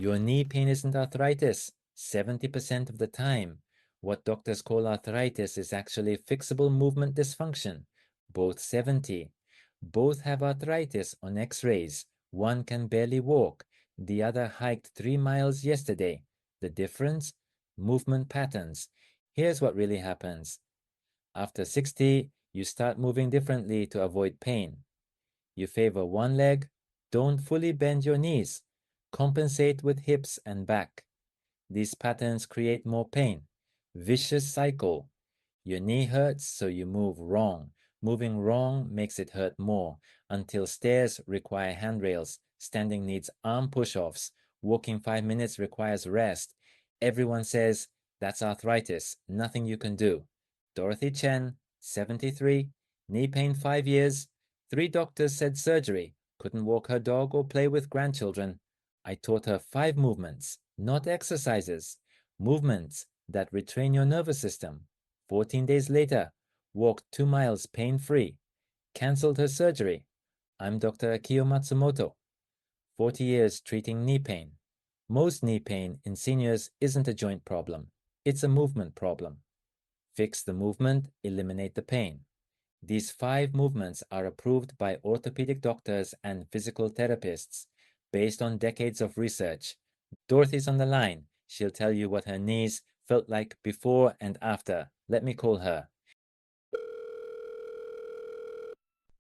Your knee pain isn't arthritis 70% of the time. What doctors call arthritis is actually fixable movement dysfunction, both 70. Both have arthritis on x-rays. One can barely walk. The other hiked 3 miles yesterday. The difference? Movement patterns. Here's what really happens. After 60, you start moving differently to avoid pain. You favor one leg, don't fully bend your knees. Compensate with hips and back. These patterns create more pain. Vicious cycle. Your knee hurts, so you move wrong. Moving wrong makes it hurt more, until stairs require handrails, standing needs arm push-offs, walking 5 minutes requires rest. Everyone says, that's arthritis, nothing you can do. Dorothy Chen, 73, knee pain 5 years, 3 doctors said surgery, couldn't walk her dog or play with grandchildren. I taught her 5 movements, not exercises, movements that retrain your nervous system. 14 days later, walked 2 miles pain-free, cancelled her surgery. I'm Dr. Akio Matsumoto, 40 years treating knee pain. Most knee pain in seniors isn't a joint problem, it's a movement problem. Fix the movement, eliminate the pain. These 5 movements are approved by orthopedic doctors and physical therapists based on decades of research. Dorothy's on the line. She'll tell you what her knees felt like before and after. Let me call her.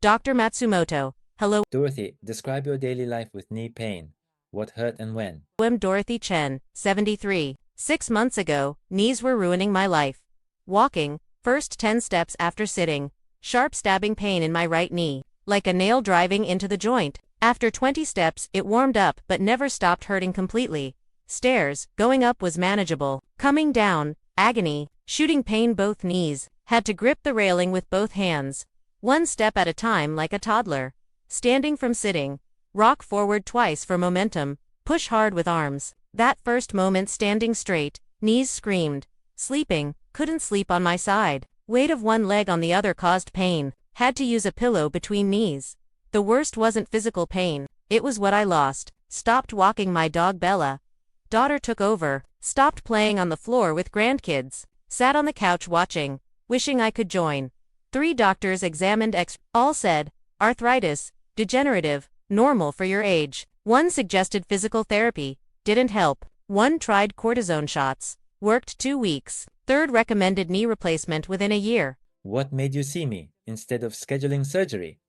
Dr. Matsumoto, hello. Dorothy, describe your daily life with knee pain. What hurt and when? I'm Dorothy Chen, 73. 6 months ago, knees were ruining my life. Walking, first 10 steps after sitting. Sharp stabbing pain in my right knee, like a nail driving into the joint. After 20 steps, it warmed up but never stopped hurting completely. Stairs, going up was manageable. Coming down, agony, shooting pain both knees. Had to grip the railing with both hands. 1 step at a time like a toddler. Standing from sitting. Rock forward twice for momentum. Push hard with arms. That first moment standing straight, knees screamed. Sleeping, couldn't sleep on my side. Weight of one leg on the other caused pain. Had to use a pillow between knees. The worst wasn't physical pain, it was what I lost. Stopped walking my dog Bella. Daughter took over, stopped playing on the floor with grandkids. Sat on the couch watching, wishing I could join. 3 doctors examined all said, arthritis, degenerative, normal for your age. 1 suggested physical therapy, didn't help. 1 tried cortisone shots, worked 2 weeks. 3rd recommended knee replacement within a year. What made you see me instead of scheduling surgery?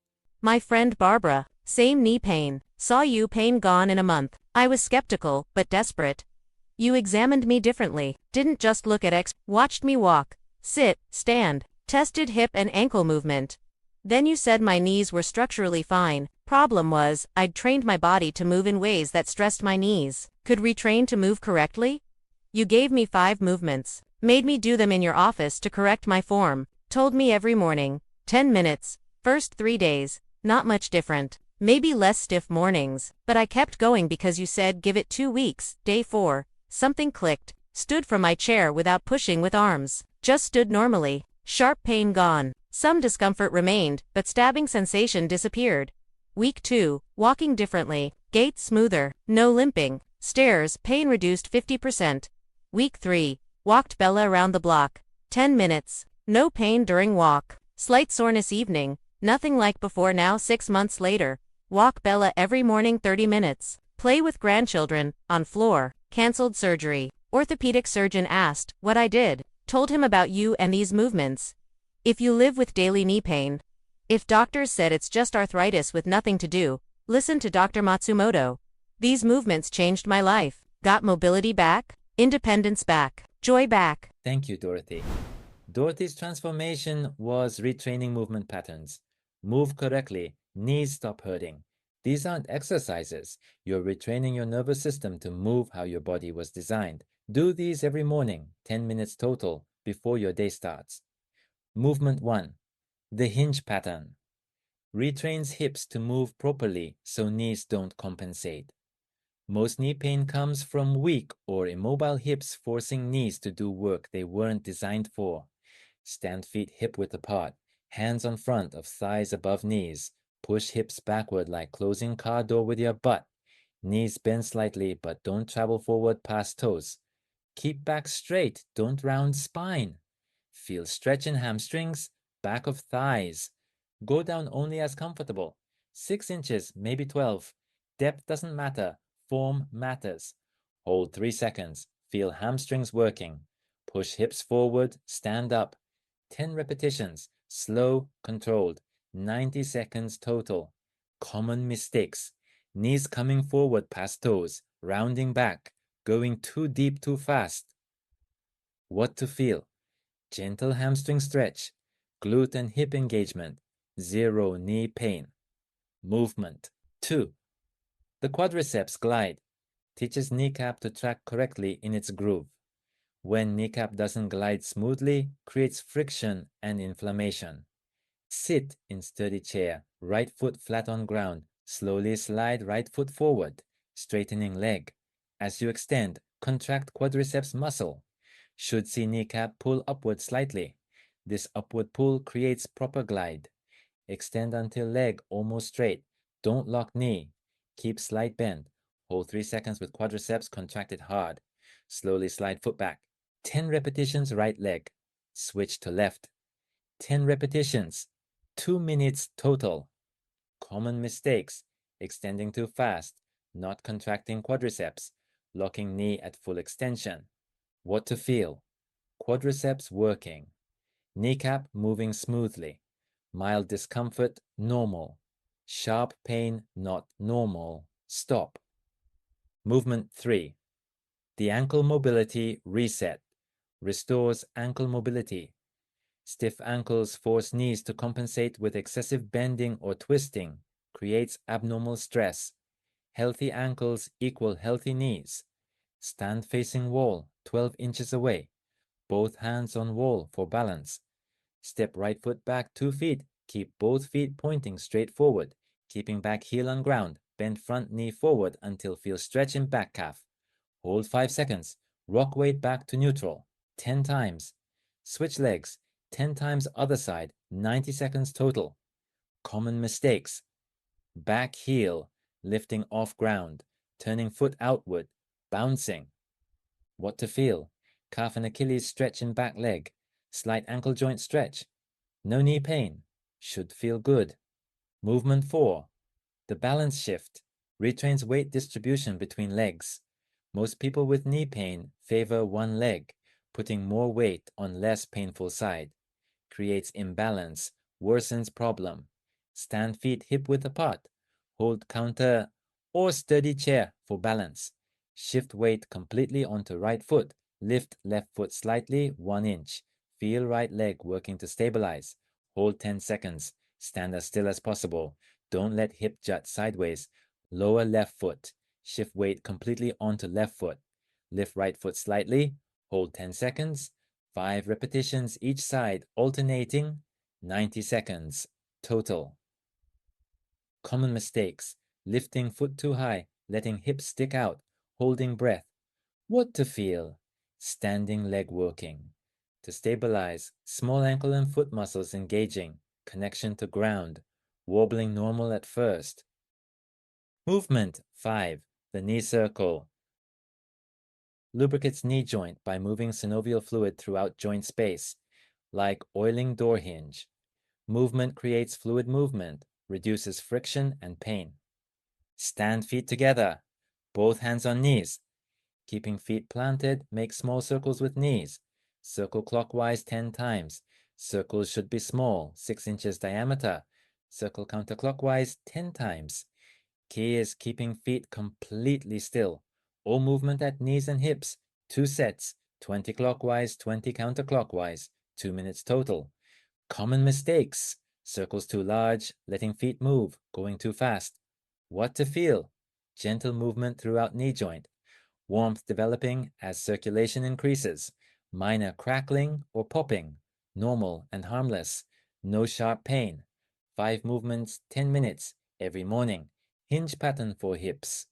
My friend Barbara, same knee pain, saw you pain gone in a month. I was skeptical, but desperate. You examined me differently, didn't just look at watched me walk, sit, stand, tested hip and ankle movement. Then you said my knees were structurally fine. Problem was, I'd trained my body to move in ways that stressed my knees. Could retrain to move correctly? You gave me 5 movements, made me do them in your office to correct my form, told me every morning, 10 minutes, first 3 days, not much different, maybe less stiff mornings, but I kept going because you said give it 2 weeks. Day 4, something clicked, stood from my chair without pushing with arms, just stood normally, sharp pain gone, some discomfort remained, but stabbing sensation disappeared. Week 2, walking differently, gait smoother, no limping, stairs, pain reduced 50%. Week 3, walked Bella around the block, 10 minutes, no pain during walk, slight soreness evening, nothing like before now 6 months later, walk Bella every morning 30 minutes, play with grandchildren, on floor, cancelled surgery. Orthopedic surgeon asked what I did, told him about you and these movements. If you live with daily knee pain, if doctors said it's just arthritis with nothing to do, listen to Dr. Matsumoto. These movements changed my life, got mobility back, independence back, joy back. Thank you, Dorothy. Dorothy's transformation was retraining movement patterns. Move correctly, knees stop hurting. These aren't exercises. You're retraining your nervous system to move how your body was designed. Do these every morning, 10 minutes total, before your day starts. Movement 1. The hinge pattern. Retrains hips to move properly so knees don't compensate. Most knee pain comes from weak or immobile hips forcing knees to do work they weren't designed for. Stand feet hip-width apart, hands on front of thighs above knees. Push hips backward like closing car door with your butt. Knees bend slightly, but don't travel forward past toes. Keep back straight, don't round spine. Feel stretch in hamstrings, back of thighs. Go down only as comfortable. 6 inches, maybe 12. Depth doesn't matter, form matters. Hold 3 seconds, feel hamstrings working. Push hips forward, stand up. 10 repetitions, slow, controlled. 90 seconds total. Common mistakes. Knees coming forward past toes, rounding back, going too deep too fast. What to feel? Gentle hamstring stretch, glute and hip engagement, zero knee pain. Movement. 2. The quadriceps glide teaches kneecap to track correctly in its groove. When kneecap doesn't glide smoothly, creates friction and inflammation. Sit in sturdy chair, right foot flat on ground. Slowly slide right foot forward, straightening leg. As you extend, contract quadriceps muscle. Should see kneecap pull upward slightly. This upward pull creates proper glide. Extend until leg almost straight. Don't lock knee. Keep slight bend. Hold 3 seconds with quadriceps contracted hard. Slowly slide foot back. 10 repetitions right leg. Switch to left. 10 repetitions. 2 minutes total. Common mistakes: extending too fast, not contracting quadriceps, locking knee at full extension. What to feel? Quadriceps working. Kneecap moving smoothly. Mild discomfort, normal. Sharp pain, not normal. Stop. Movement 3. The ankle mobility reset. Restores ankle mobility. Stiff ankles force knees to compensate with excessive bending or twisting, creates abnormal stress. Healthy ankles equal healthy knees. Stand facing wall, 12 inches away. Both hands on wall for balance. Step right foot back 2 feet. Keep both feet pointing straight forward, keeping back heel on ground. Bend front knee forward until feel stretch in back calf. Hold 5 seconds. Rock weight back to neutral. 10 times. Switch legs. 10 times other side. 90 seconds total. Common mistakes. Back heel. Lifting off ground. Turning foot outward. Bouncing. What to feel? Calf and Achilles stretch in back leg. Slight ankle joint stretch. No knee pain. Should feel good. Movement 4. The balance shift retrains weight distribution between legs. Most people with knee pain favor one leg, putting more weight on less painful side. Creates imbalance, worsens problem. Stand feet hip width apart. Hold counter or sturdy chair for balance. Shift weight completely onto right foot. Lift left foot slightly 1 inch. Feel right leg working to stabilize. Hold 10 seconds. Stand as still as possible. Don't let hip jut sideways. Lower left foot. Shift weight completely onto left foot. Lift right foot slightly. Hold 10 seconds. 5 repetitions each side, alternating. 90 seconds total. Common mistakes: lifting foot too high, letting hips stick out, holding breath. What to feel? Standing leg working. To stabilize, small ankle and foot muscles engaging, connection to ground, wobbling normal at first. Movement 5. The knee circle. Lubricates knee joint by moving synovial fluid throughout joint space, like oiling door hinge. Movement creates fluid movement, reduces friction and pain. Stand feet together, both hands on knees. Keeping feet planted, make small circles with knees. Circle clockwise 10 times. Circles should be small, 6 inches diameter. Circle counterclockwise 10 times. Key is keeping feet completely still. All movement at knees and hips. 2 sets, 20 clockwise, 20 counterclockwise. 2 minutes total. Common mistakes: circles too large, letting feet move, going too fast. What to feel? Gentle movement throughout knee joint. Warmth developing as circulation increases. Minor crackling or popping. Normal and harmless. No sharp pain. 5 movements, 10 minutes every morning. Hinge pattern for hips.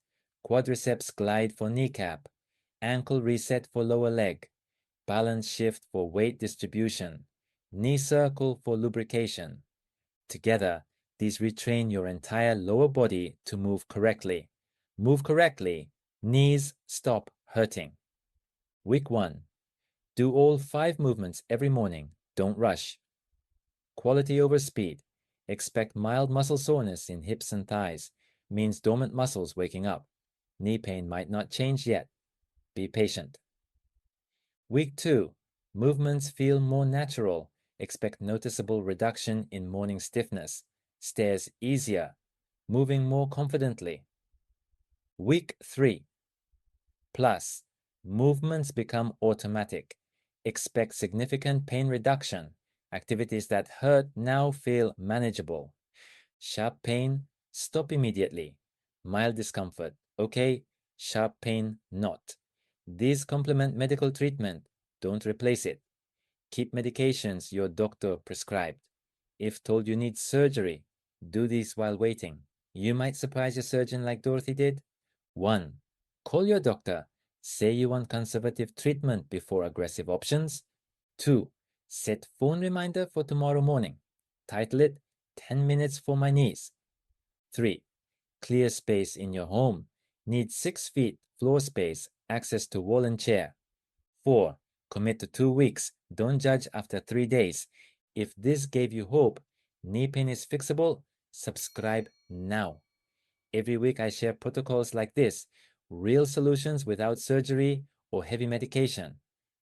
Quadriceps glide for kneecap. Ankle reset for lower leg. Balance shift for weight distribution. Knee circle for lubrication. Together, these retrain your entire lower body to move correctly. Move correctly. Knees stop hurting. Week 1. Do all 5 movements every morning. Don't rush. Quality over speed. Expect mild muscle soreness in hips and thighs. Means dormant muscles waking up. Knee pain might not change yet. Be patient. Week 2. Movements feel more natural. Expect noticeable reduction in morning stiffness. Stairs easier. Moving more confidently. Week 3. Plus, movements become automatic. Expect significant pain reduction. Activities that hurt now feel manageable. Sharp pain, stop immediately. Mild discomfort, okay. Sharp pain, not. These complement medical treatment, don't replace it. Keep medications your doctor prescribed. If told you need surgery, do this while waiting. You might surprise your surgeon like Dorothy did. 1. Call your doctor. Say you want conservative treatment before aggressive options. 2. Set phone reminder for tomorrow morning. Title it 10 minutes for my knees. 3. Clear space in your home. Need 6 feet floor space, access to wall and chair. 4. Commit to 2 weeks. Don't judge after 3 days. If this gave you hope, knee pain is fixable, subscribe now. Every week I share protocols like this, real solutions without surgery or heavy medication.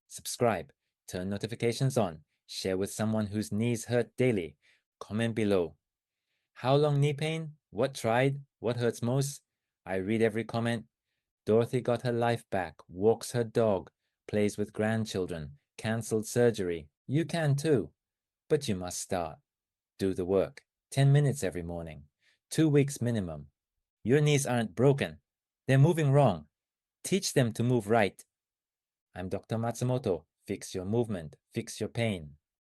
Subscribe, turn notifications on, share with someone whose knees hurt daily. Comment below. How long knee pain? What tried? What hurts most? I read every comment. Dorothy got her life back, walks her dog, plays with grandchildren, cancelled surgery. You can too. But you must start. Do the work. 10 minutes every morning. 2 weeks minimum. Your knees aren't broken. They're moving wrong. Teach them to move right. I'm Dr. Matsumoto. Fix your movement. Fix your pain.